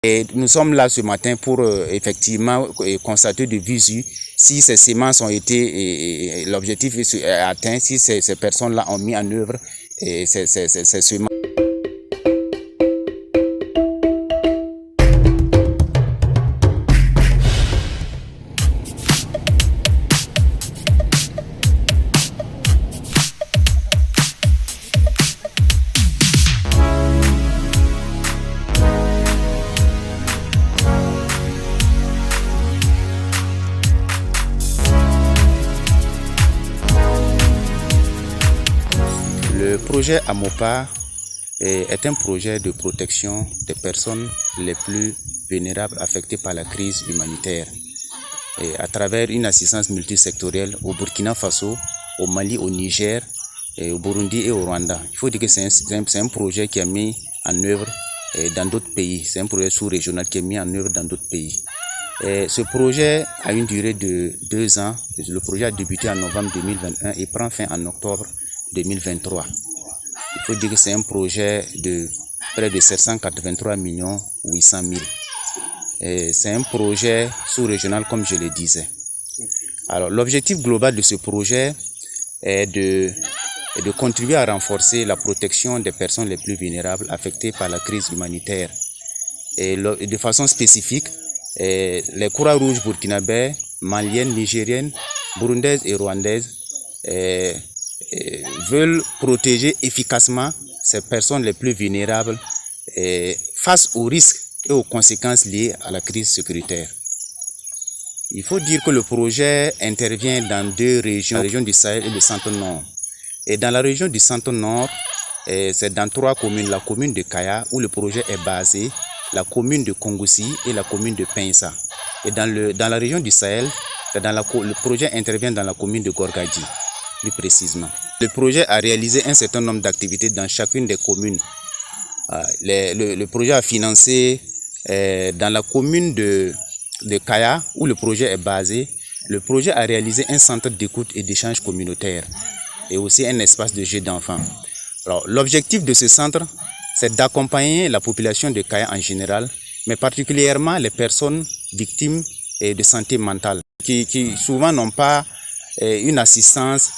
Et nous sommes là ce matin pour effectivement constater de visu si ces semences ont été, l'objectif est atteint, si ces personnes-là ont mis en œuvre ces semences. Le projet Amopa est un projet de protection des personnes les plus vulnérables affectées par la crise humanitaire à travers une assistance multisectorielle au Burkina Faso, au Mali, au Niger, au Burundi et au Rwanda. Il faut dire que c'est un projet qui est mis en œuvre dans d'autres pays. C'est un projet sous-régional qui est mis en œuvre dans d'autres pays. Ce projet a une durée de 2 ans. Le projet a débuté en novembre 2021 et prend fin en octobre 2023. Il faut dire que c'est un projet de près de 783 800 000. C'est un projet sous-régional comme je le disais. Alors l'objectif global de ce projet est de contribuer à renforcer la protection des personnes les plus vulnérables affectées par la crise humanitaire. Et de façon spécifique, les Croix-Rouges burkinabè, maliennes, nigériennes, burundaises et rwandaises veulent protéger efficacement ces personnes les plus vulnérables face aux risques et aux conséquences liées à la crise sécuritaire. Il faut dire que le projet intervient dans 2 régions, la région du Sahel et le centre-nord. Et dans la région du centre-nord, c'est dans 3 communes, la commune de Kaya où le projet est basé, la commune de Kongoussi et la commune de Pensa. Et dans la région du Sahel, le projet intervient dans la commune de Gorgadji, plus précisément. Le projet a réalisé un certain nombre d'activités dans chacune des communes. Le projet a financé dans la commune de Kaya, où le projet est basé. Le projet a réalisé un centre d'écoute et d'échange communautaire et aussi un espace de jeu d'enfants. Alors, l'objectif de ce centre, c'est d'accompagner la population de Kaya en général, mais particulièrement les personnes victimes de santé mentale, qui souvent n'ont pas une assistance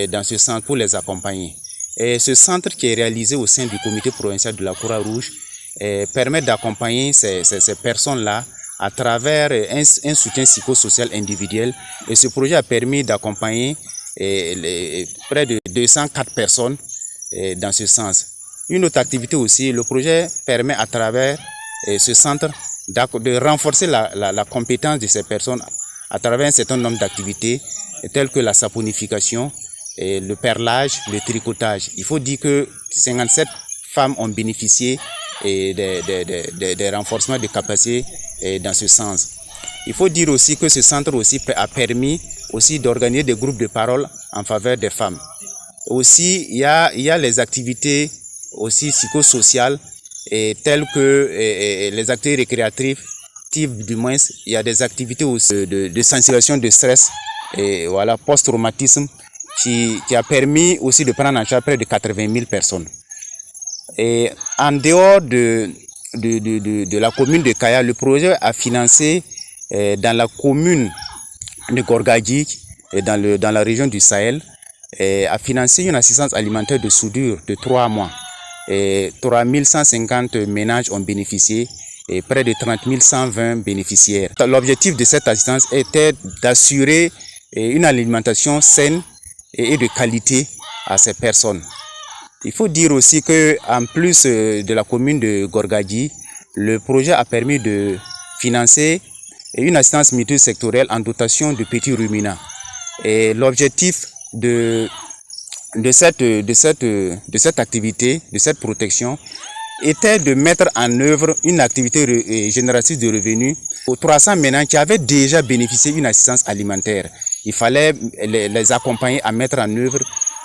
dans ce centre pour les accompagner. Et ce centre qui est réalisé au sein du comité provincial de la Croix-Rouge permet d'accompagner ces personnes-là à travers un soutien psychosocial individuel. Et ce projet a permis d'accompagner près de 204 personnes dans ce sens. Une autre activité aussi, le projet permet à travers ce centre de renforcer la compétence de ces personnes à travers un certain nombre d'activités telles que la saponification, le perlage, le tricotage. Il faut dire que 57 femmes ont bénéficié des renforcements de capacités dans ce sens. Il faut dire aussi que ce centre aussi a permis aussi d'organiser des groupes de parole en faveur des femmes. Aussi, il y a les activités aussi psychosociales telles que les activités récréatives, du moins, il y a des activités aussi de sensibilisation de stress et voilà, post-traumatisme qui a permis aussi de prendre en charge près de 80 000 personnes. Et en dehors de la commune de Kaya, le projet a financé dans la commune de Gorgadji et dans la région du Sahel, a financé une assistance alimentaire de soudure de 3 mois. 3150 ménages ont bénéficié et près de 30 120 bénéficiaires. L'objectif de cette assistance était d'assurer une alimentation saine et de qualité à ces personnes. Il faut dire aussi qu'en plus de la commune de Gorgadji, le projet a permis de financer une assistance multisectorielle en dotation de petits ruminants. Et l'objectif de cette activité, de cette protection, était de mettre en œuvre une activité génératrice de revenus aux 300 ménages qui avaient déjà bénéficié d'une assistance alimentaire. Il fallait les accompagner à mettre en œuvre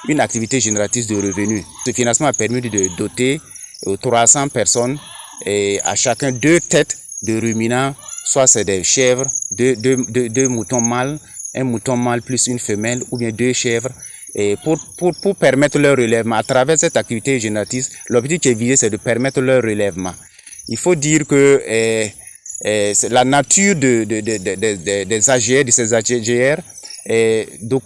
une activité génératrice de revenus. Ce financement a permis de doter aux 300 personnes et à chacun 2 têtes de ruminants, soit c'est des chèvres, 2 moutons mâles, un mouton mâle plus une femelle, ou bien 2 chèvres, et pour permettre leur relèvement. À travers cette activité génératrice, l'objectif qui est visé, c'est de permettre leur relèvement. il faut dire que la nature des AGR, de ces AGR, donc,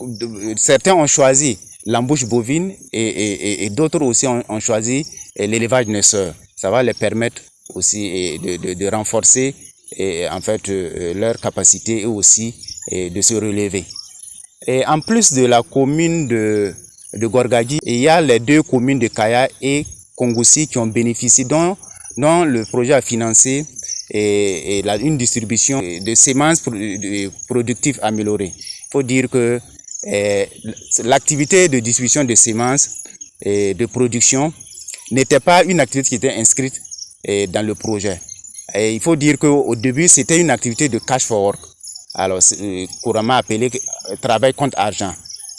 certains ont choisi l'embauche bovine et d'autres aussi ont choisi l'élevage naisseur. Ça va les permettre aussi de renforcer en fait leur capacité et aussi de se relever. Et en plus de la commune de Gorgadi, il y a les deux communes de Kaya et Kongoussi qui ont bénéficié, dont le projet a financé une distribution de semences productives améliorées. Il faut dire que l'activité de distribution de semences et de production n'était pas une activité qui était inscrite dans le projet. Et il faut dire qu'au début, c'était une activité de cash for work, alors couramment appelé travail contre argent.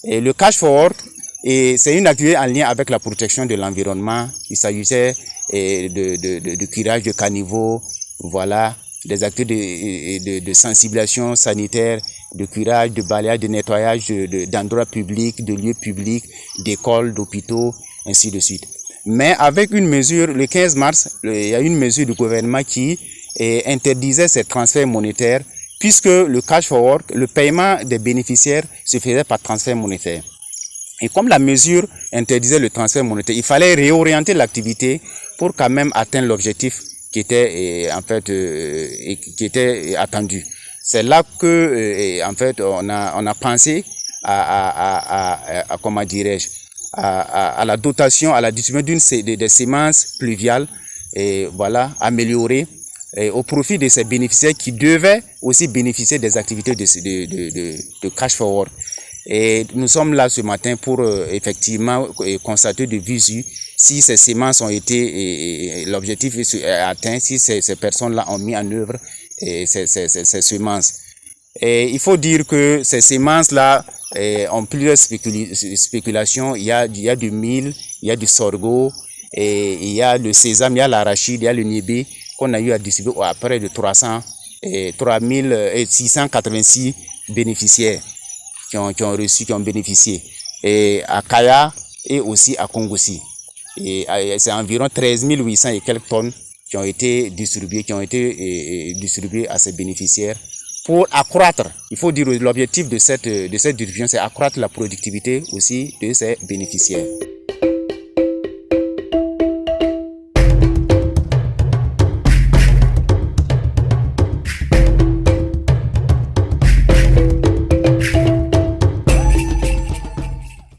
Et le cash for work, c'est une activité en lien avec la protection de l'environnement. Il s'agissait de curage de caniveaux, voilà, des activités de sensibilisation sanitaire, de curage, de balayage, de nettoyage d'endroits publics, de lieux publics, d'écoles, d'hôpitaux, ainsi de suite. Mais avec une mesure, le 15 mars, il y a une mesure du gouvernement qui interdisait ces transferts monétaires, puisque le cash for work, le paiement des bénéficiaires se faisait par transfert monétaire. Et comme la mesure interdisait le transfert monétaire, il fallait réorienter l'activité pour quand même atteindre l'objectif qui était qui était attendu. C'est là que en fait on a pensé à comment dirais-je, à la dotation, à la distribution des semences pluviales, et voilà, améliorées, au profit de ces bénéficiaires qui devaient aussi bénéficier des activités de cash for work. Et nous sommes là ce matin pour effectivement constater de visu si ces semences ont été, l'objectif est atteint, si ces personnes-là ont mis en œuvre ces semences. Et il faut dire que ces semences-là ont plusieurs spéculations. Il y a du mil, il y a du sorgho, et il y a le sésame, il y a l'arachide, il y a le niébé qu'on a eu à distribuer à près de 3686 bénéficiaires qui ont bénéficié. Et à Kaya et aussi à Kongoussi. Et c'est environ 13 800 et quelques tonnes qui ont été distribuées à ces bénéficiaires pour accroître. Il faut dire l'objectif de cette distribution, c'est accroître la productivité aussi de ces bénéficiaires.